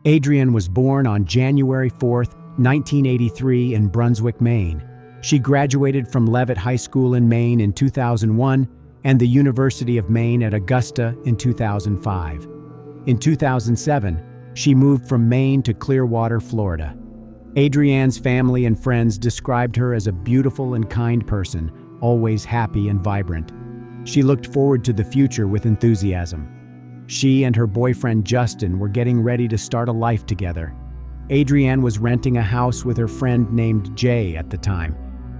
Adrianne was born on January 4, 1983 in Brunswick, Maine. She graduated from Leavitt High School in Maine in 2001 and the University of Maine at Augusta in 2005. In 2007, she moved from Maine to Clearwater, Florida. Adrianne's family and friends described her as a beautiful and kind person, always happy and vibrant. She looked forward to the future with enthusiasm. She and her boyfriend Justin were getting ready to start a life together. Adrianne was renting a house with her friend named Jay at the time.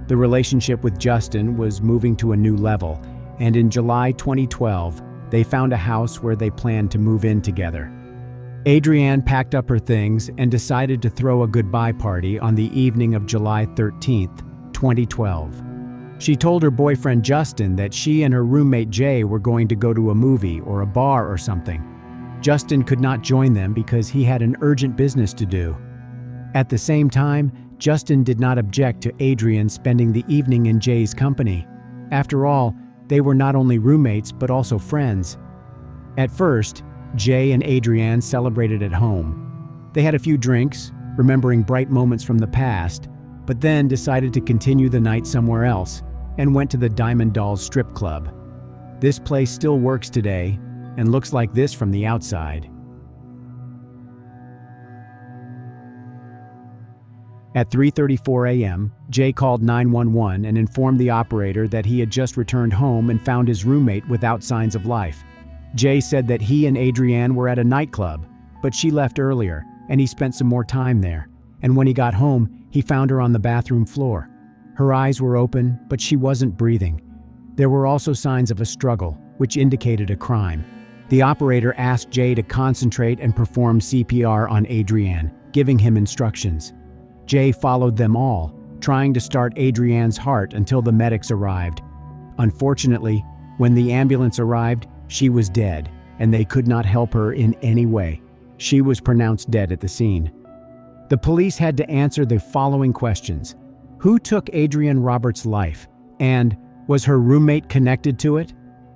The relationship with Justin was moving to a new level, and in July 2012, they found a house where they planned to move in together. Adrianne packed up her things and decided to throw a goodbye party on the evening of July 13, 2012. She told her boyfriend Justin that she and her roommate Jay were going to go to a movie or a bar or something. Justin could not join them because he had an urgent business to do. At the same time, Justin did not object to Adrianne spending the evening in Jay's company. After all, they were not only roommates but also friends. At first, Jay and Adrianne celebrated at home. They had a few drinks, remembering bright moments from the past, but then decided to continue the night somewhere else and went to the Diamond Dolls strip club. This place still works today and looks like this from the outside. At 3:34 a.m., Jay called 911 and informed the operator that he had just returned home and found his roommate without signs of life. Jay said that he and Adrianne were at a nightclub, but she left earlier, and he spent some more time there. And when he got home, he found her on the bathroom floor. Her eyes were open, but she wasn't breathing. There were also signs of a struggle, which indicated a crime. The operator asked Jay to concentrate and perform CPR on Adrianne, giving him instructions. Jay followed them all, trying to start Adrianne's heart until the medics arrived. Unfortunately, when the ambulance arrived, she was dead, and they could not help her in any way. She was pronounced dead at the scene. The police had to answer the following questions. Who took Adrianne Roberts' life? And was her roommate connected to it?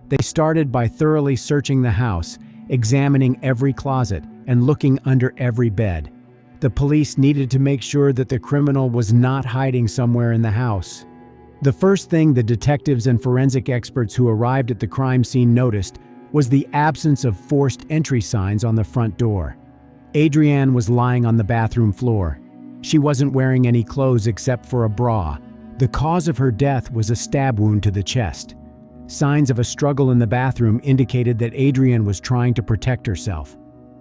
They started by thoroughly searching the house, examining every closet, and looking under every bed. The police needed to make sure that the criminal was not hiding somewhere in the house. The first thing the detectives and forensic experts who arrived at the crime scene noticed was the absence of forced entry signs on the front door. Adrianne was lying on the bathroom floor. She wasn't wearing any clothes except for a bra. The cause of her death was a stab wound to the chest. Signs of a struggle in the bathroom indicated that Adrianne was trying to protect herself.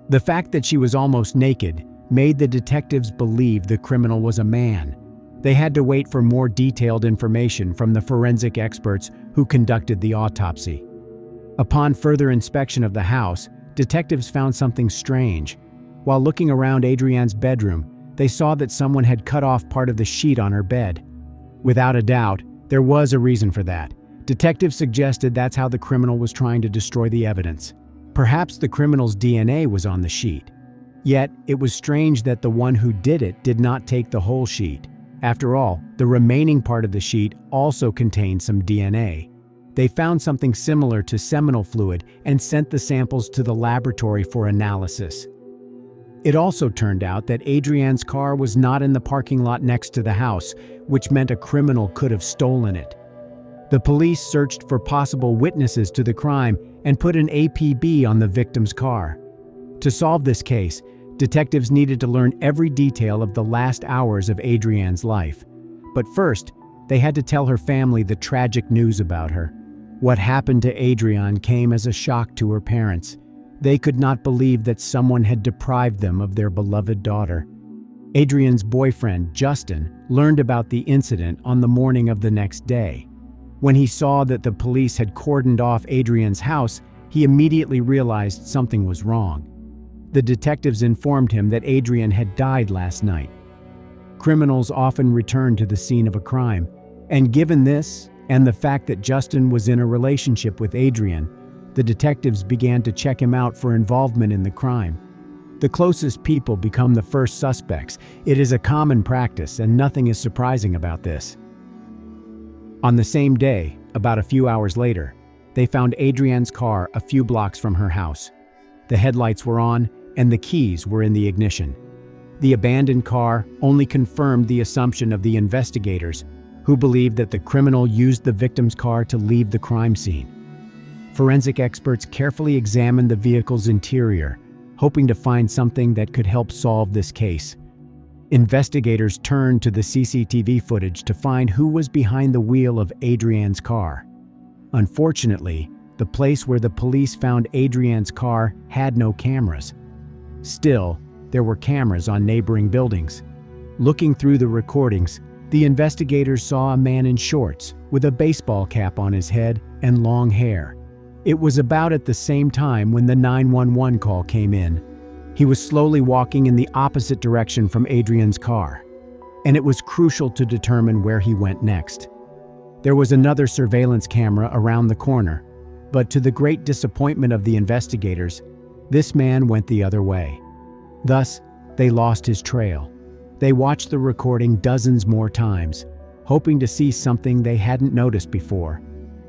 The fact that she was almost naked made the detectives believe the criminal was a man. They had to wait for more detailed information from the forensic experts who conducted the autopsy. Upon further inspection of the house, detectives found something strange. While looking around Adrianne's bedroom, they saw that someone had cut off part of the sheet on her bed. Without a doubt, there was a reason for that. Detectives suggested that's how the criminal was trying to destroy the evidence. Perhaps the criminal's DNA was on the sheet. Yet, it was strange that the one who did it did not take the whole sheet. After all, the remaining part of the sheet also contained some DNA. They found something similar to seminal fluid and sent the samples to the laboratory for analysis. It also turned out that Adrianne's car was not in the parking lot next to the house, which meant a criminal could have stolen it. The police searched for possible witnesses to the crime and put an APB on the victim's car. To solve this case, detectives needed to learn every detail of the last hours of Adrianne's life. But first, they had to tell her family the tragic news about her. What happened to Adrianne came as a shock to her parents. They could not believe that someone had deprived them of their beloved daughter. Adrianne's boyfriend, Justin, learned about the incident on the morning of the next day. When he saw that the police had cordoned off Adrianne's house, he immediately realized something was wrong. The detectives informed him that Adrianne had died last night. Criminals often return to the scene of a crime, and given this, and the fact that Justin was in a relationship with Adrianne, the detectives began to check him out for involvement in the crime. The closest people become the first suspects. It is a common practice, and nothing is surprising about this. On the same day, about a few hours later, they found Adrianne's car a few blocks from her house. The headlights were on, and the keys were in the ignition. The abandoned car only confirmed the assumption of the investigators, who believed that the criminal used the victim's car to leave the crime scene. Forensic experts carefully examined the vehicle's interior, hoping to find something that could help solve this case. Investigators turned to the CCTV footage to find who was behind the wheel of Adrianne's car. Unfortunately, the place where the police found Adrianne's car had no cameras. Still, there were cameras on neighboring buildings. Looking through the recordings, the investigators saw a man in shorts with a baseball cap on his head and long hair. It was about at the same time when the 911 call came in. He was slowly walking in the opposite direction from Adrianne's car, and it was crucial to determine where he went next. There was another surveillance camera around the corner, but to the great disappointment of the investigators, this man went the other way. Thus, they lost his trail. They watched the recording dozens more times, hoping to see something they hadn't noticed before.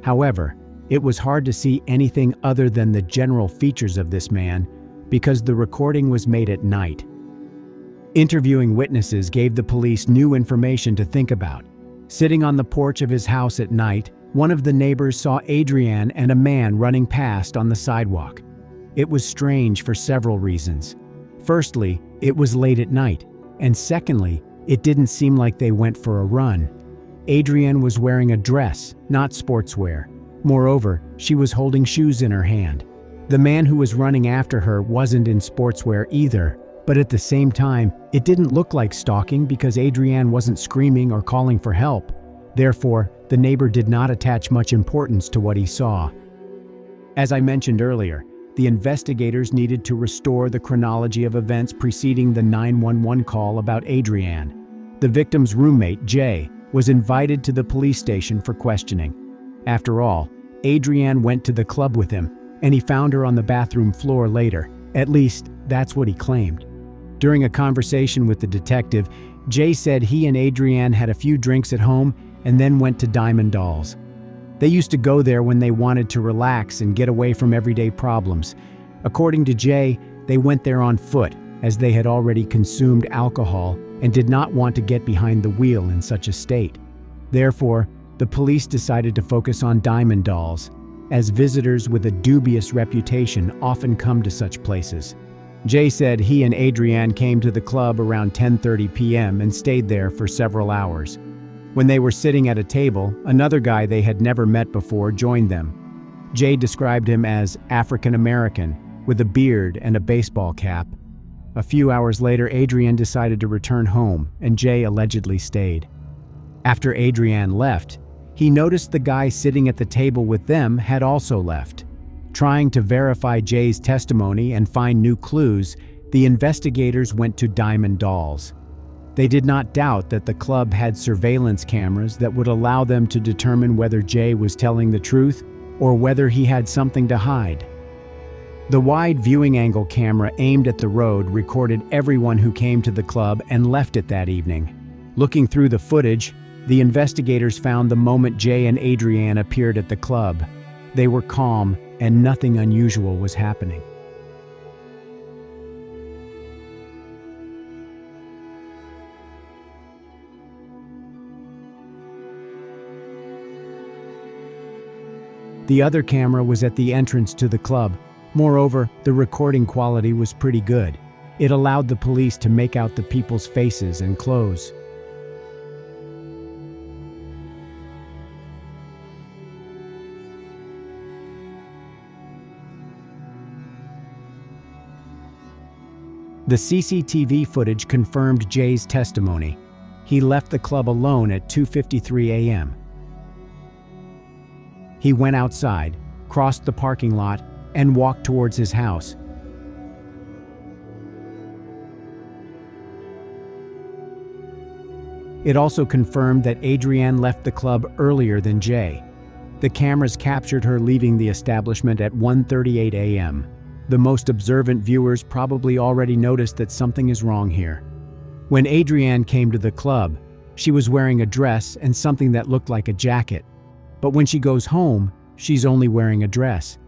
However, it was hard to see anything other than the general features of this man because the recording was made at night. Interviewing witnesses gave the police new information to think about. Sitting on the porch of his house at night, one of the neighbors saw Adrianne and a man running past on the sidewalk. It was strange for several reasons. Firstly, it was late at night, and secondly, it didn't seem like they went for a run. Adrianne was wearing a dress, not sportswear. Moreover, she was holding shoes in her hand. The man who was running after her wasn't in sportswear either, but at the same time, it didn't look like stalking because Adrianne wasn't screaming or calling for help. Therefore, the neighbor did not attach much importance to what he saw. As I mentioned earlier, the investigators needed to restore the chronology of events preceding the 911 call about Adrianne. The victim's roommate, Jay, was invited to the police station for questioning. After all, Adrianne went to the club with him, and he found her on the bathroom floor later. At least, that's what he claimed. During a conversation with the detective, Jay said he and Adrianne had a few drinks at home and then went to Diamond Dolls. They used to go there when they wanted to relax and get away from everyday problems. According to Jay, they went there on foot as they had already consumed alcohol and did not want to get behind the wheel in such a state. Therefore, the police decided to focus on Diamond Dolls, as visitors with a dubious reputation often come to such places. Jay said he and Adrianne came to the club around 10:30 p.m. and stayed there for several hours. When they were sitting at a table, another guy they had never met before joined them. Jay described him as African American, with a beard and a baseball cap. A few hours later, Adrianne decided to return home, and Jay allegedly stayed. After Adrianne left, he noticed the guy sitting at the table with them had also left. Trying to verify Jay's testimony and find new clues, the investigators went to Diamond Dolls. They did not doubt that the club had surveillance cameras that would allow them to determine whether Jay was telling the truth or whether he had something to hide. The wide viewing angle camera aimed at the road recorded everyone who came to the club and left it that evening. Looking through the footage, the investigators found the moment Jay and Adrianne appeared at the club. They were calm and nothing unusual was happening. The other camera was at the entrance to the club. Moreover, the recording quality was pretty good. It allowed the police to make out the people's faces and clothes. The CCTV footage confirmed Jay's testimony. He left the club alone at 2:53 a.m. He went outside, crossed the parking lot, and walked towards his house. It also confirmed that Adrianne left the club earlier than Jay. The cameras captured her leaving the establishment at 1:38 a.m. The most observant viewers probably already noticed that something is wrong here. When Adrianne came to the club, she was wearing a dress and something that looked like a jacket. But when she goes home, she's only wearing a dress.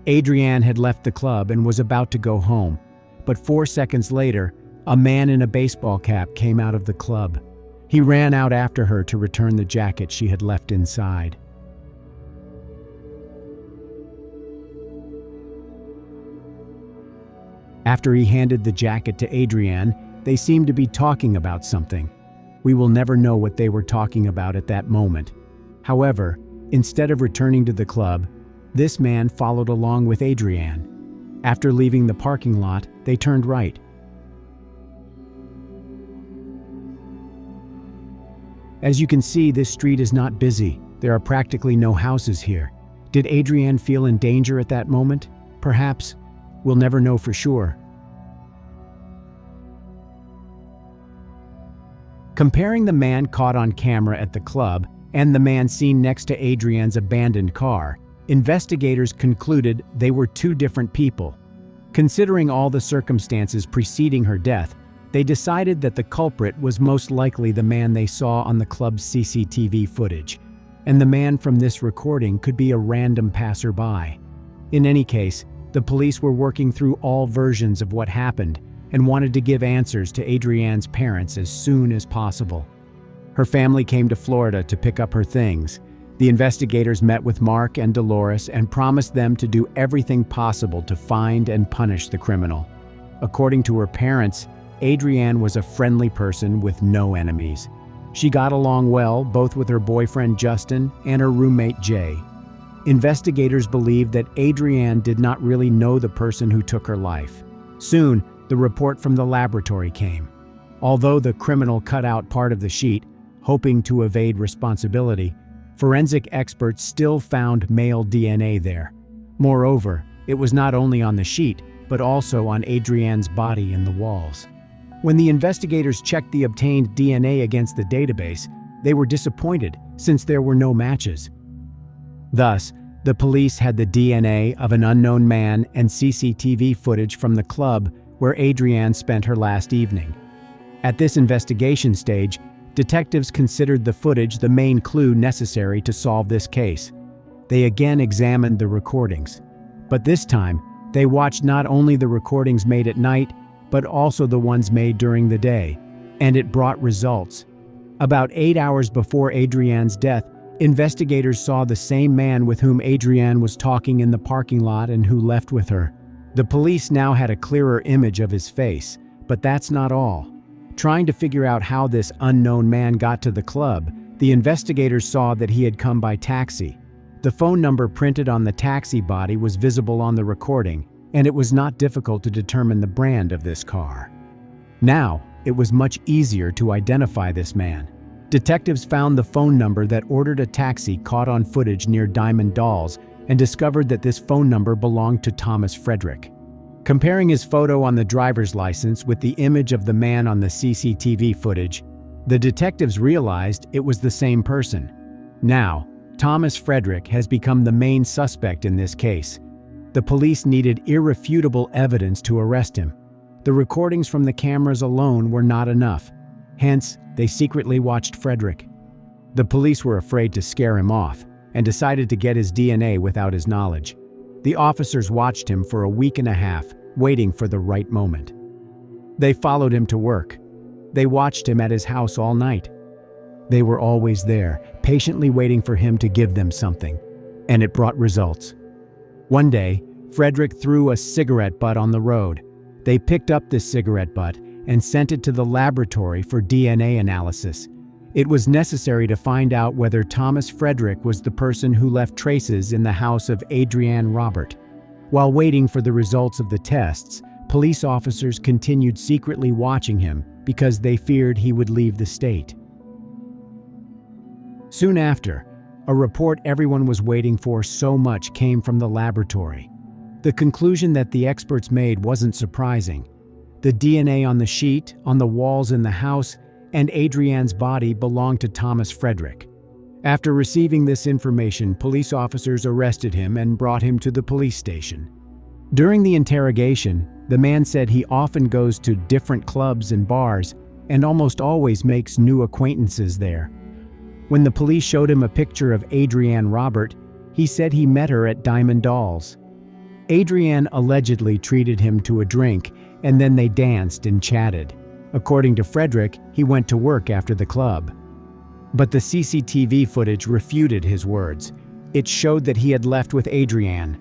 Adrianne had left the club and was about to go home, but 4 seconds later, a man in a baseball cap came out of the club. He ran out after her to return the jacket she had left inside. After he handed the jacket to Adrianne, they seemed to be talking about something. We will never know what they were talking about at that moment. However, instead of returning to the club, this man followed along with Adrianne. After leaving the parking lot, they turned right. As you can see, this street is not busy. There are practically no houses here. Did Adrianne feel in danger at that moment? Perhaps. We'll never know for sure. Comparing the man caught on camera at the club and the man seen next to Adrianne's abandoned car, investigators concluded they were two different people. Considering all the circumstances preceding her death, they decided that the culprit was most likely the man they saw on the club's CCTV footage, and the man from this recording could be a random passerby. In any case, the police were working through all versions of what happened and wanted to give answers to Adrianne's parents as soon as possible. Her family came to Florida to pick up her things. The investigators met with Mark and Dolores and promised them to do everything possible to find and punish the criminal. According to her parents, Adrianne was a friendly person with no enemies. She got along well both with her boyfriend Justin and her roommate Jay. Investigators believed that Adrianne did not really know the person who took her life. Soon, the report from the laboratory came. Although the criminal cut out part of the sheet, hoping to evade responsibility, forensic experts still found male DNA there. Moreover, it was not only on the sheet, but also on Adrianne's body in the walls. When the investigators checked the obtained DNA against the database, they were disappointed since there were no matches. Thus, the police had the DNA of an unknown man and CCTV footage from the club where Adrianne spent her last evening. At this investigation stage, detectives considered the footage the main clue necessary to solve this case. They again examined the recordings, but this time, they watched not only the recordings made at night, but also the ones made during the day, and it brought results. About 8 hours before Adrianne's death, investigators saw the same man with whom Adrianne was talking in the parking lot and who left with her. The police now had a clearer image of his face, but that's not all. Trying to figure out how this unknown man got to the club, the investigators saw that he had come by taxi. The phone number printed on the taxi body was visible on the recording, and it was not difficult to determine the brand of this car. Now, it was much easier to identify this man. Detectives found the phone number that ordered a taxi caught on footage near Diamond Dolls and discovered that this phone number belonged to Thomas Frederick. Comparing his photo on the driver's license with the image of the man on the CCTV footage, the detectives realized it was the same person. Now, Thomas Frederick has become the main suspect in this case. The police needed irrefutable evidence to arrest him. The recordings from the cameras alone were not enough. Hence, they secretly watched Frederick. The police were afraid to scare him off and decided to get his DNA without his knowledge. The officers watched him for a week and a half, waiting for the right moment. They followed him to work. They watched him at his house all night. They were always there, patiently waiting for him to give them something. And it brought results. One day, Frederick threw a cigarette butt on the road. They picked up this cigarette butt and sent it to the laboratory for DNA analysis. It was necessary to find out whether Thomas Frederick was the person who left traces in the house of Adrianne Robert. While waiting for the results of the tests, police officers continued secretly watching him because they feared he would leave the state. Soon after, a report everyone was waiting for so much came from the laboratory. The conclusion that the experts made wasn't surprising. The DNA on the sheet, on the walls in the house, and Adrianne's body belonged to Thomas Frederick. After receiving this information, police officers arrested him and brought him to the police station. During the interrogation, the man said he often goes to different clubs and bars and almost always makes new acquaintances there. When the police showed him a picture of Adrianne Robert, he said he met her at Diamond Dolls. Adrianne allegedly treated him to a drink and then they danced and chatted. According to Frederick, he went to work after the club. But the CCTV footage refuted his words. It showed that he had left with Adrianne.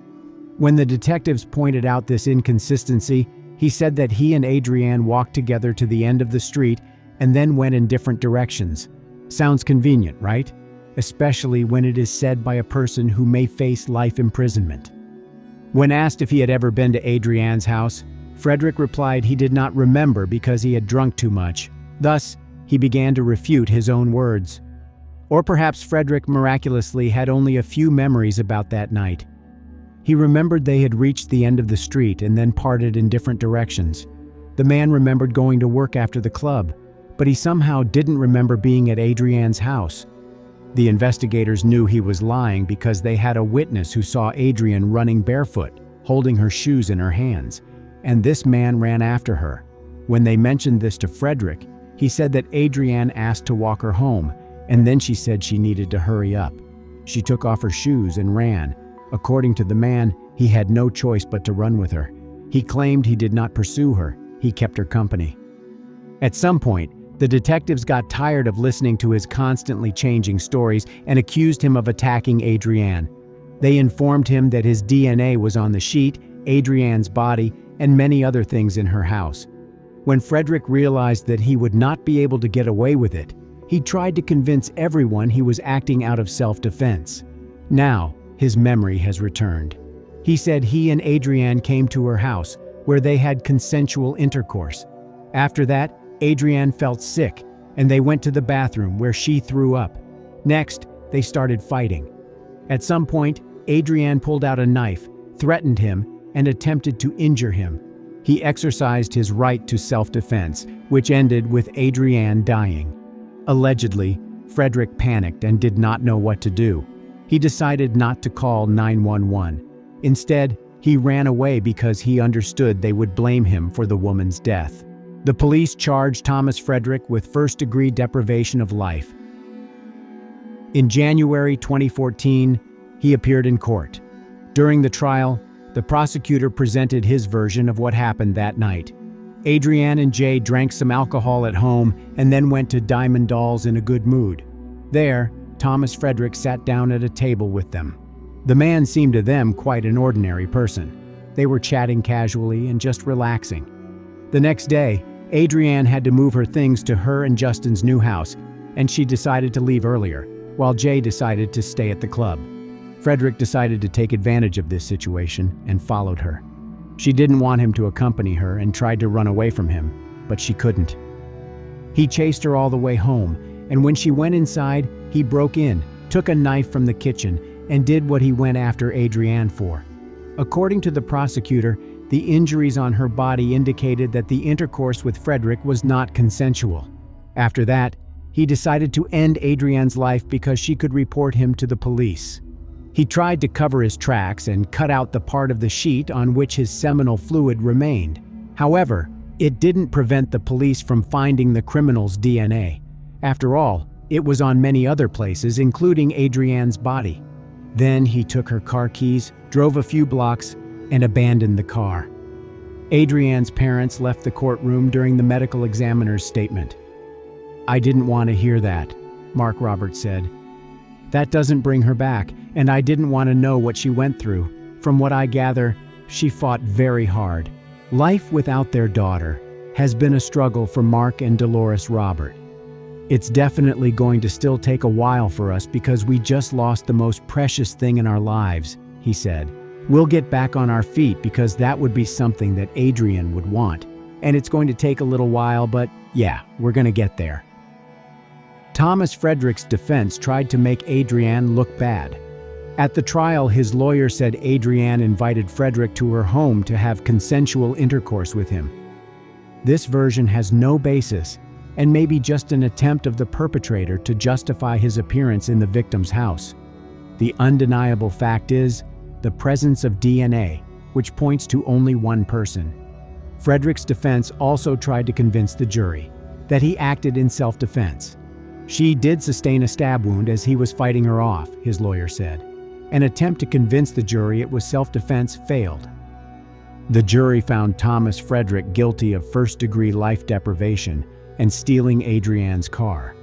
When the detectives pointed out this inconsistency, he said that he and Adrianne walked together to the end of the street and then went in different directions. Sounds convenient, right? Especially when it is said by a person who may face life imprisonment. When asked if he had ever been to Adrianne's house, Frederick replied he did not remember because he had drunk too much. Thus, he began to refute his own words. Or perhaps Frederick miraculously had only a few memories about that night. He remembered they had reached the end of the street and then parted in different directions. The man remembered going to work after the club, but he somehow didn't remember being at Adrianne's house. The investigators knew he was lying because they had a witness who saw Adrianne running barefoot, holding her shoes in her hands, and this man ran after her. When they mentioned this to Frederick, he said that Adrianne asked to walk her home, and then she said she needed to hurry up. She took off her shoes and ran. According to the man, he had no choice but to run with her. He claimed he did not pursue her, he kept her company. At some point, the detectives got tired of listening to his constantly changing stories and accused him of attacking Adrianne. They informed him that his DNA was on the sheet, Adrianne's body, and many other things in her house. When Frederick realized that he would not be able to get away with it, he tried to convince everyone he was acting out of self-defense. Now, his memory has returned. He said he and Adrianne came to her house, where they had consensual intercourse. After that, Adrianne felt sick, and they went to the bathroom where she threw up. Next, they started fighting. At some point, Adrianne pulled out a knife, threatened him, and attempted to injure him. He exercised his right to self-defense, which ended with Adrianne dying. Allegedly, Frederick panicked and did not know what to do. He decided not to call 911. Instead, he ran away because he understood they would blame him for the woman's death. The police charged Thomas Frederick with first-degree deprivation of life. In January 2014, he appeared in court. During the trial, the prosecutor presented his version of what happened that night. Adrianne and Jay drank some alcohol at home and then went to Diamond Dolls in a good mood. There, Thomas Frederick sat down at a table with them. The man seemed to them quite an ordinary person. They were chatting casually and just relaxing. The next day, Adrianne had to move her things to her and Justin's new house, and she decided to leave earlier, while Jay decided to stay at the club. Frederick decided to take advantage of this situation and followed her. She didn't want him to accompany her and tried to run away from him, but she couldn't. He chased her all the way home, and when she went inside, he broke in, took a knife from the kitchen, and did what he went after Adrianne for. According to the prosecutor, the injuries on her body indicated that the intercourse with Frederick was not consensual. After that, he decided to end Adrianne's life because she could report him to the police. He tried to cover his tracks and cut out the part of the sheet on which his seminal fluid remained. However, it didn't prevent the police from finding the criminal's DNA. After all, it was on many other places, including Adrianne's body. Then he took her car keys, drove a few blocks, and abandoned the car. Adrianne's parents left the courtroom during the medical examiner's statement. "I didn't want to hear that," Mark Roberts said. "That doesn't bring her back, and I didn't want to know what she went through. From what I gather, she fought very hard." Life without their daughter has been a struggle for Mark and Dolores Robert. "It's definitely going to still take a while for us because we just lost the most precious thing in our lives," he said. "We'll get back on our feet because that would be something that Adrianne would want. And it's going to take a little while, but yeah, we're going to get there." Thomas Frederick's defense tried to make Adrianne look bad. At the trial, his lawyer said Adrianne invited Frederick to her home to have consensual intercourse with him. This version has no basis and may be just an attempt of the perpetrator to justify his appearance in the victim's house. The undeniable fact is the presence of DNA, which points to only one person. Frederick's defense also tried to convince the jury that he acted in self-defense. She did sustain a stab wound as he was fighting her off, his lawyer said. An attempt to convince the jury it was self-defense failed. The jury found Thomas Frederick guilty of first-degree life deprivation and stealing Adrianne's car.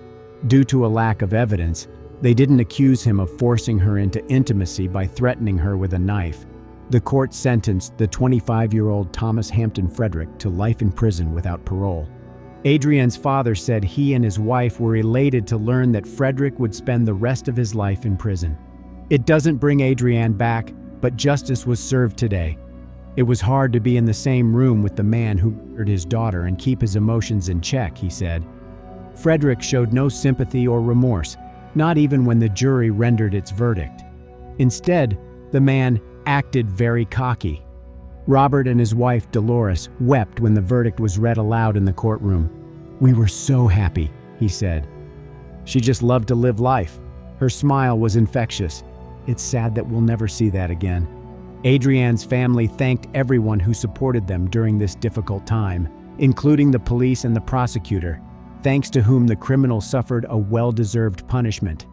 Due to a lack of evidence, they didn't accuse him of forcing her into intimacy by threatening her with a knife. The court sentenced the 25-year-old Thomas Hampton Frederick to life in prison without parole. Adrianne's father said he and his wife were elated to learn that Frederick would spend the rest of his life in prison. It doesn't bring Adrianne back, but justice was served today. It was hard to be in the same room with the man who murdered his daughter and keep his emotions in check, he said. Frederick showed no sympathy or remorse, not even when the jury rendered its verdict. Instead, the man acted very cocky. Robert and his wife, Dolores, wept when the verdict was read aloud in the courtroom. "We were so happy," he said. She just loved to live life. Her smile was infectious. It's sad that we'll never see that again. Adrianne's family thanked everyone who supported them during this difficult time, including the police and the prosecutor, thanks to whom the criminal suffered a well-deserved punishment.